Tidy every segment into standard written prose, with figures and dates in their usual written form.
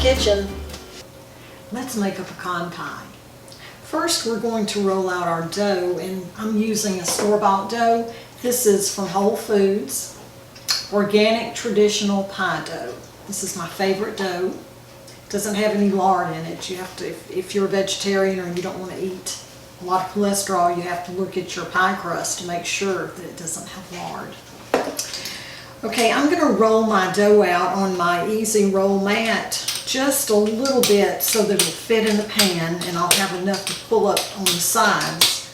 kitchen. Let's make a pecan pie. First, we're going to roll out our dough, and I'm using a store-bought dough. This is from Whole Foods, organic traditional pie dough. This is my favorite dough. It doesn't have any lard in it. You have to, if you're a vegetarian or you don't want to eat a lot of cholesterol, you have to look at your pie crust to make sure that it doesn't have lard. Okay, I'm going to roll my dough out on my easy roll mat just a little bit so that it'll fit in the pan, and I'll have enough to pull up on the sides.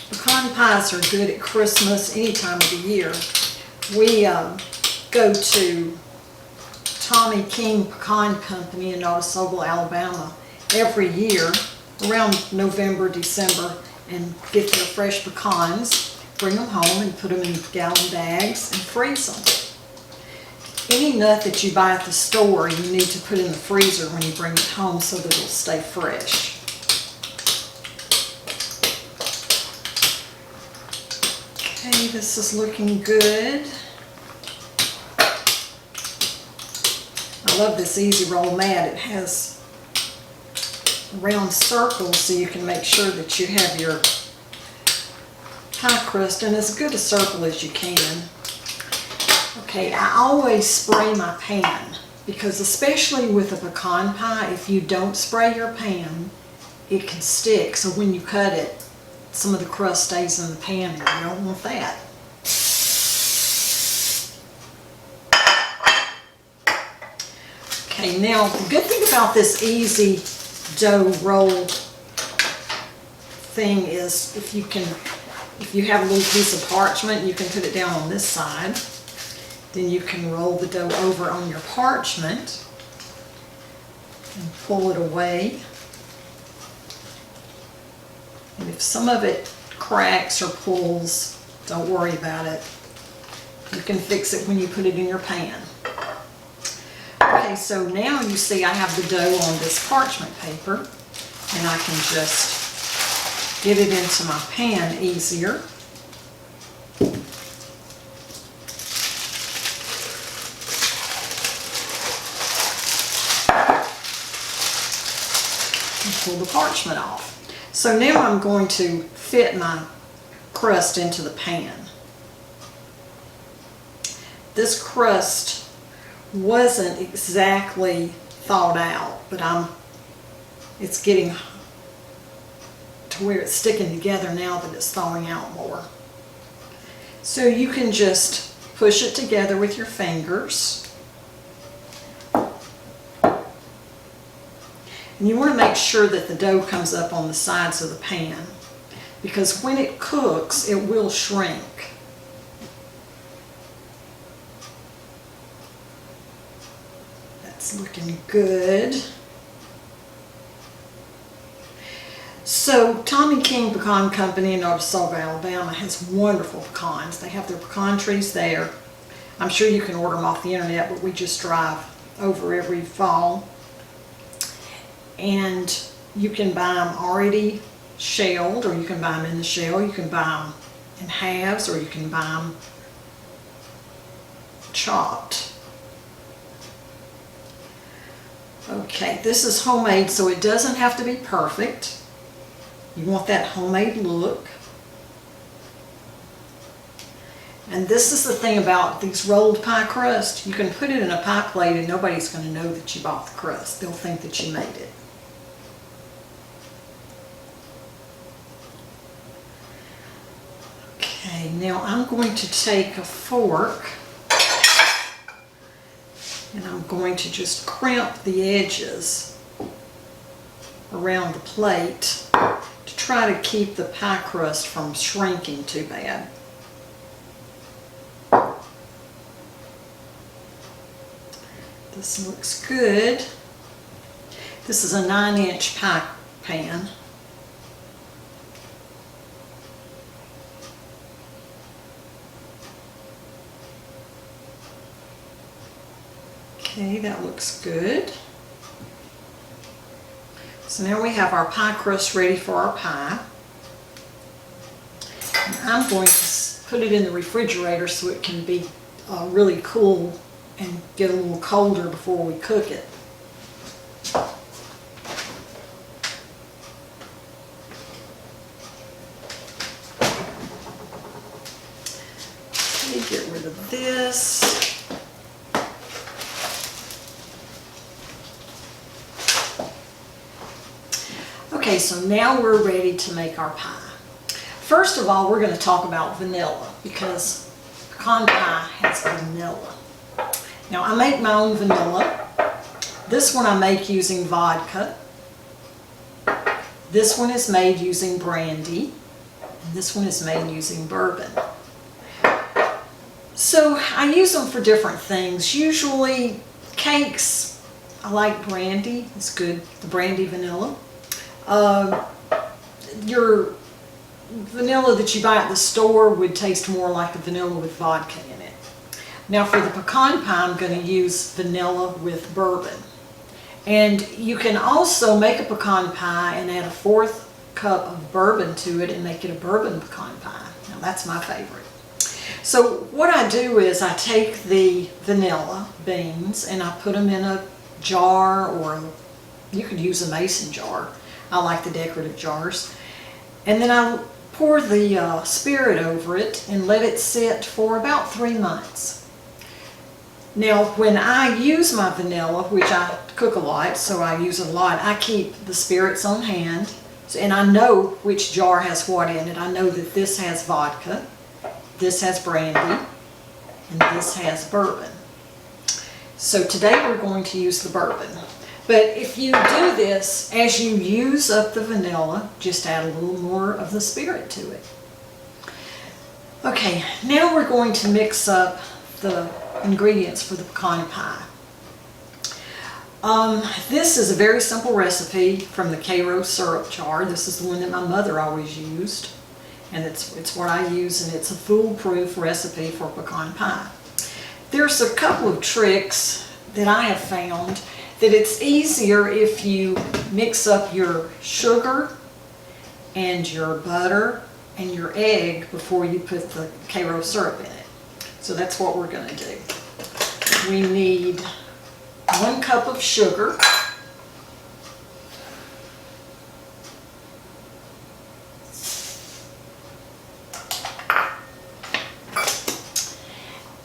Pecan pies are good at Christmas, any time of the year. We go to Tommy King Pecan Company in Notasulga, Alabama every year around November, December, and get their fresh pecans. Bring them home and put them in gallon bags and freeze them. Any nut that you buy at the store, you need to put in the freezer when you bring it home so that it'll stay fresh. Okay, this is looking good. I love this easy roll mat. It has round circles so you can make sure that you have your pie crust in as good a circle as you can. Okay, I always spray my pan because especially with a pecan pie, if you don't spray your pan, it can stick. So when you cut it, some of the crust stays in the pan and you don't want that. Okay, now the good thing about this easy dough roll thing is if you have a little piece of parchment, you can put it down on this side. Then you can roll the dough over on your parchment and pull it away. And if some of it cracks or pulls, don't worry about it. You can fix it when you put it in your pan. Okay, so now you see I have the dough on this parchment paper, and I can just get it into my pan easier. And pull the parchment off. So now I'm going to fit my crust into the pan. This crust wasn't exactly thawed out, but it's getting to where it's sticking together now that it's thawing out more. So you can just push it together with your fingers. And you want to make sure that the dough comes up on the sides of the pan, because when it cooks, it will shrink. That's looking good. So Tommy King Pecan Company in Notasulga, Alabama has wonderful pecans. They have their pecan trees there. I'm sure you can order them off the internet, but we just drive over every fall. And you can buy them already shelled, or you can buy them in the shell. You can buy them in halves, or you can buy them chopped. Okay, this is homemade, so it doesn't have to be perfect. You want that homemade look. And this is the thing about these rolled pie crust. You can put it in a pie plate and nobody's going to know that you bought the crust. They'll think that you made it. Okay, now I'm going to take a fork and I'm going to just crimp the edges around the plate to try to keep the pie crust from shrinking too bad. This looks good. This is a 9-inch pie pan. Okay, that looks good. So now we have our pie crust ready for our pie. And I'm going to put it in the refrigerator so it can be really cool and get a little colder before we cook it. Let me get rid of this. Okay, so now we're ready to make our pie. First of all, we're going to talk about vanilla because pecan pie has vanilla. Now, I make my own vanilla. This one I make using vodka. This one is made using brandy. And this one is made using bourbon. So I use them for different things. Usually cakes, I like brandy. It's good, the brandy vanilla. Your vanilla that you buy at the store would taste more like the vanilla with vodka in it. Now for the pecan pie, I'm going to use vanilla with bourbon. And you can also make a pecan pie and add a 1/4 cup of bourbon to it and make it a bourbon pecan pie. Now that's my favorite. So what I do is I take the vanilla beans and I put them in a jar, or you could use a mason jar. I like the decorative jars. And then I pour the spirit over it and let it sit for about 3 months. Now when I use my vanilla, which I cook a lot, so I use it a lot, I keep the spirits on hand. And I know which jar has what in it. I know that this has vodka, this has brandy, and this has bourbon. So today we're going to use the bourbon. But if you do this, as you use up the vanilla, just add a little more of the spirit to it. Okay, now we're going to mix up the ingredients for the pecan pie. This is a very simple recipe from the Karo Syrup jar. This is the one that my mother always used. And it's what I use, and it's a foolproof recipe for pecan pie. There's a couple of tricks that I have found that it's easier if you mix up your sugar and your butter and your egg before you put the Karo syrup in it. So that's what we're going to do. We need 1 cup of sugar.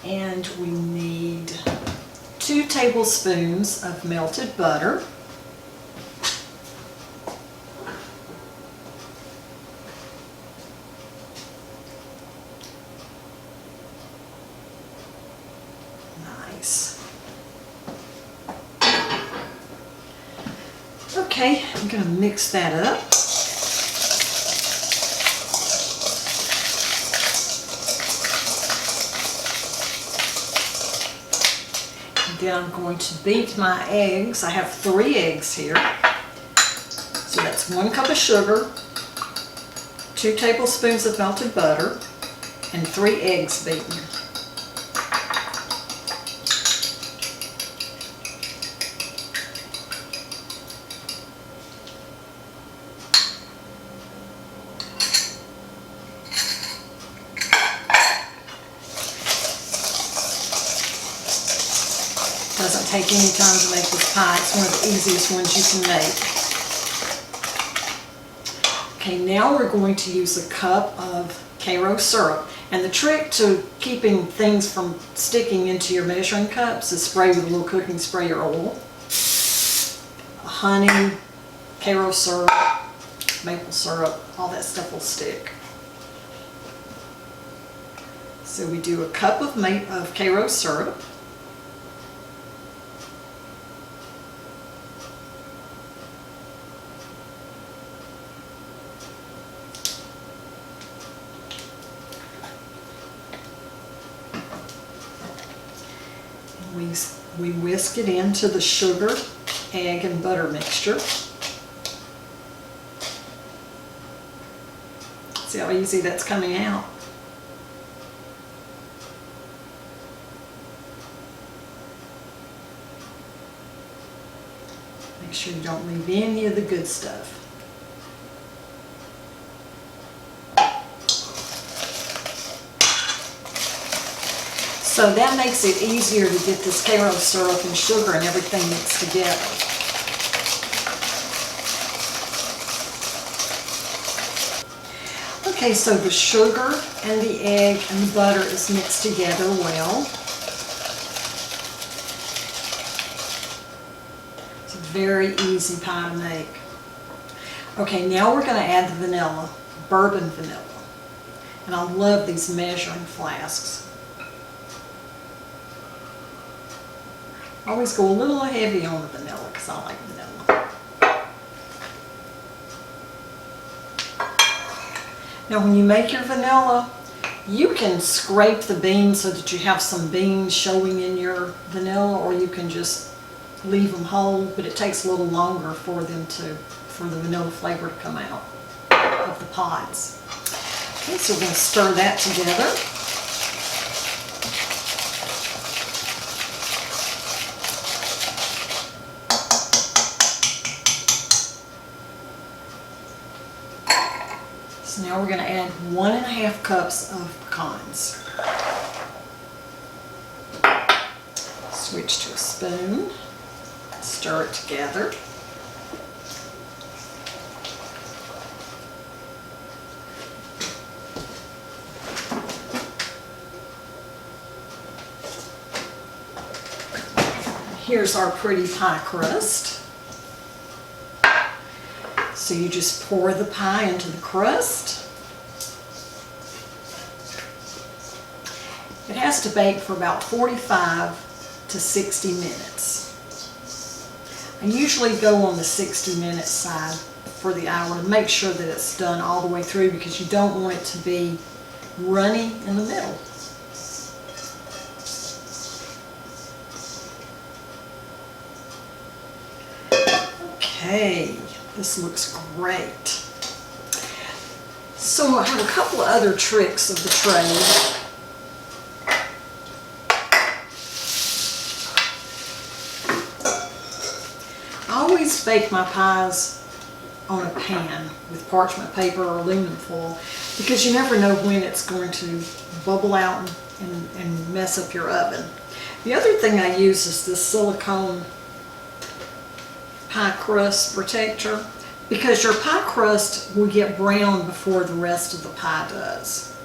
And we need 2 tablespoons of melted butter. Nice. Okay, I'm going to mix that up. Then I'm going to beat my eggs. I have 3 eggs here. So that's 1 cup of sugar, 2 tablespoons of melted butter, and 3 eggs beaten. Doesn't take any time to make this pie. It's one of the easiest ones you can make. Okay, now we're going to use a cup of Karo syrup. And the trick to keeping things from sticking into your measuring cups is spray with a little cooking spray or oil. Honey, Karo syrup, maple syrup, all that stuff will stick. So we do a cup of Karo syrup. We whisk it into the sugar, egg, and butter mixture. See how easy that's coming out? Make sure you don't leave any of the good stuff. So that makes it easier to get this Karo syrup and sugar and everything mixed together. Okay, so the sugar and the egg and the butter is mixed together well. It's a very easy pie to make. Okay, now we're going to add the vanilla, bourbon vanilla. And I love these measuring flasks. I always go a little heavy on the vanilla because I like vanilla. Now when you make your vanilla, you can scrape the beans so that you have some beans showing in your vanilla, or you can just leave them whole, but it takes a little longer for the vanilla flavor to come out of the pods. Okay, so we're going to stir that together. So now we're going to add 1.5 cups of pecans. Switch to a spoon, stir it together. Here's our pretty pie crust. So you just pour the pie into the crust. It has to bake for about 45 to 60 minutes. I usually go on the 60-minute side for the hour to make sure that it's done all the way through, because you don't want it to be runny in the middle. Okay, this looks great. So I have a couple of other tricks of the trade. I always bake my pies on a pan with parchment paper or aluminum foil, because you never know when it's going to bubble out and mess up your oven. The other thing I use is this silicone pie crust protector, because your pie crust will get brown before the rest of the pie does.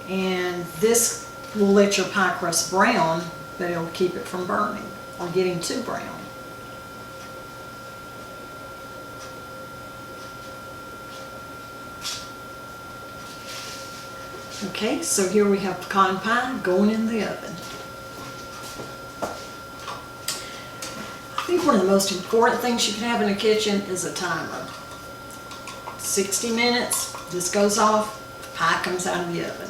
And this will let your pie crust brown, but it'll keep it from burning or getting too brown. Okay, so here we have pecan pie going in the oven. I think one of the most important things you can have in a kitchen is a timer. 60 minutes, this goes off, the pie comes out of the oven.